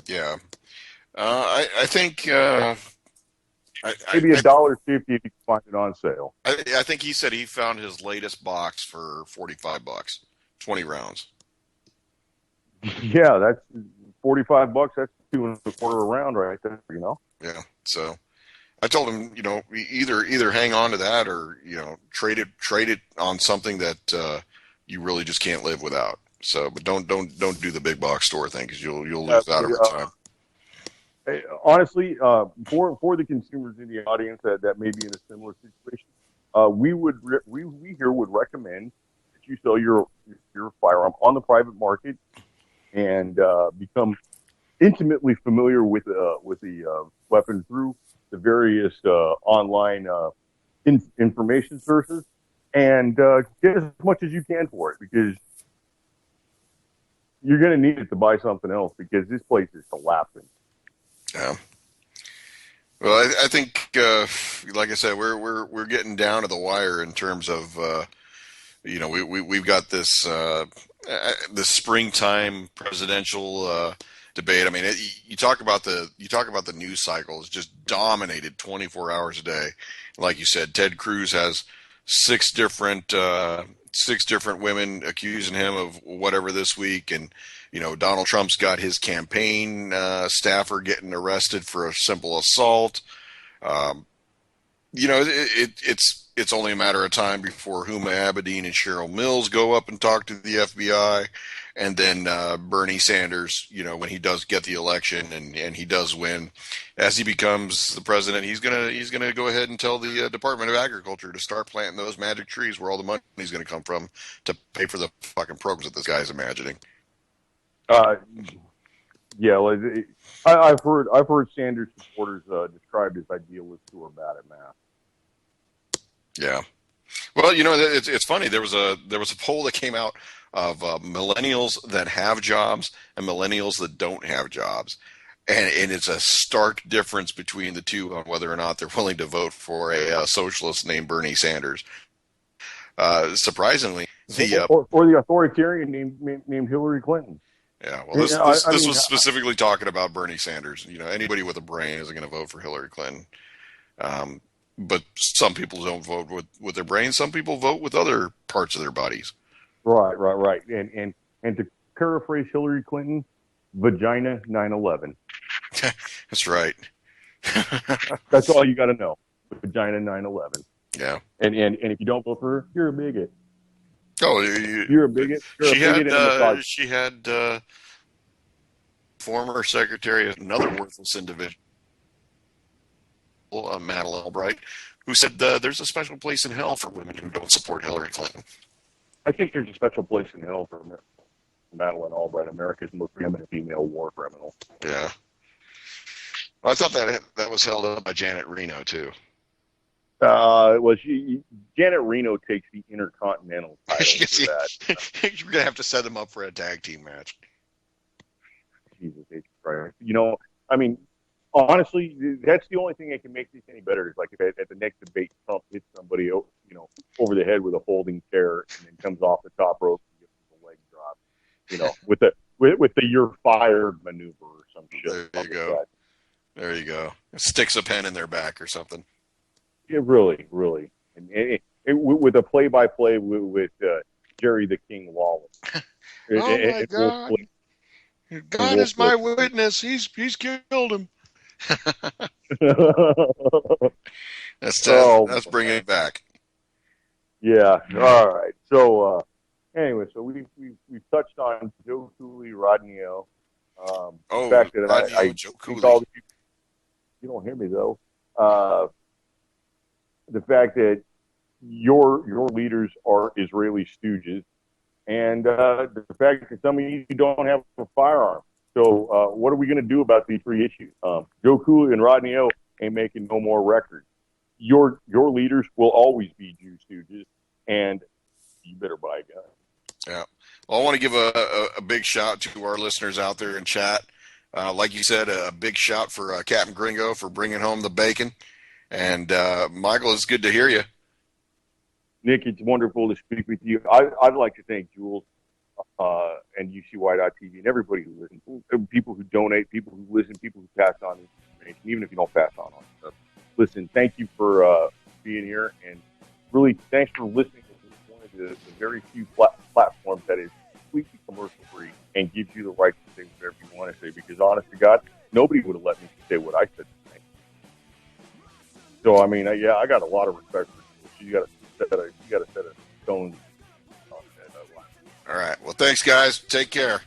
Yeah, I think maybe $1.50 if you can find it on sale. I think he said he found his latest box for $45, 20 rounds. Yeah, that's $45. That's $2.25 a round right there. Yeah, so. I told him, either hang on to that or, trade it on something that you really just can't live without. So, but don't do the big box store thing, because you'll lose out over time. Honestly, for the consumers in the audience that may be in a similar situation, we here would recommend that you sell your firearm on the private market and become intimately familiar with the weapon through the various online information sources, and get as much as you can for it, because you're going to need it to buy something else, because this place is collapsing. Yeah. Well, I think, like I said, we're getting down to the wire in terms of, we've got this this springtime presidential debate. I mean, you talk about the news cycle is just dominated 24 hours a day. Like you said, Ted Cruz has six different women accusing him of whatever this week, and Donald Trump's got his campaign staffer getting arrested for a simple assault. It's only a matter of time before Huma Abedin and Cheryl Mills go up and talk to the FBI, and then Bernie Sanders, when he does get the election and he does win, as he becomes the president, he's gonna go ahead and tell the Department of Agriculture to start planting those magic trees where all the money is going to come from to pay for the fucking programs that this guy's imagining. Yeah, I've heard Sanders supporters described as idealists who are bad at math. Yeah, well, it's funny. There was a poll that came out of millennials that have jobs and millennials that don't have jobs, and it's a stark difference between the two on whether or not they're willing to vote for a socialist named Bernie Sanders. Surprisingly, or the authoritarian named Hillary Clinton. Yeah, well, this was specifically talking about Bernie Sanders. Anybody with a brain isn't going to vote for Hillary Clinton. But some people don't vote with their brains. Some people vote with other parts of their bodies. Right. And to paraphrase Hillary Clinton, vagina 9/11. That's right. That's all you got to know. Vagina 9/11. Yeah. And if you don't vote for her, you're a bigot. Oh, you're a bigot. She had former secretary, another worthless individual, Madeleine Albright, who said there's a special place in hell for women who don't support Hillary Clinton. I think there's a special place in hell for Madeleine Albright, America's most preeminent female war criminal. Yeah. Well, I thought that was held up by Janet Reno too. Janet Reno takes the Intercontinental title for that. You're gonna have to set them up for a tag team match. Jesus H. Christ. I mean, honestly, that's the only thing that can make this any better. Is like if at the next debate Trump hits somebody, over the head with a folding chair and then comes off the top rope and gives him the leg drop, with the "you're fired" maneuver or some shit. There you go. Like there you go. Sticks a pen in their back or something. Yeah, really, and with a play-by-play with Jerry the King Lawler. My God! God is my witness. He's killed him. Let's bring it back. Yeah. All right. So anyway, so we've touched on Joe Cooley, Rodney O. The fact that Joe Cooley. You don't hear me though. The fact that your leaders are Israeli stooges, and the fact that some of you don't have a firearm. So what are we going to do about these three issues? Joe Cooley and Rodney O ain't making no more records. Your leaders will always be Jew stooges, and you better buy a gun. Yeah. Well, I want to give a big shout to our listeners out there in chat. Like you said, a big shout for Captain Gringo for bringing home the bacon. And Michael, it's good to hear you. Nick, it's wonderful to speak with you. I'd like to thank Jules and UCY.TV and everybody who listens, people who donate, people who listen, people who pass on information, even if you don't pass on stuff. Listen, thank you for being here, and really thanks for listening to one of the very few platforms that is completely commercial-free and gives you the right to say whatever you want to say, because honest to God, nobody would have let me say what I said tonight. So, I mean, I got a lot of respect for you. You got to set a stone. All right. Well, thanks, guys. Take care.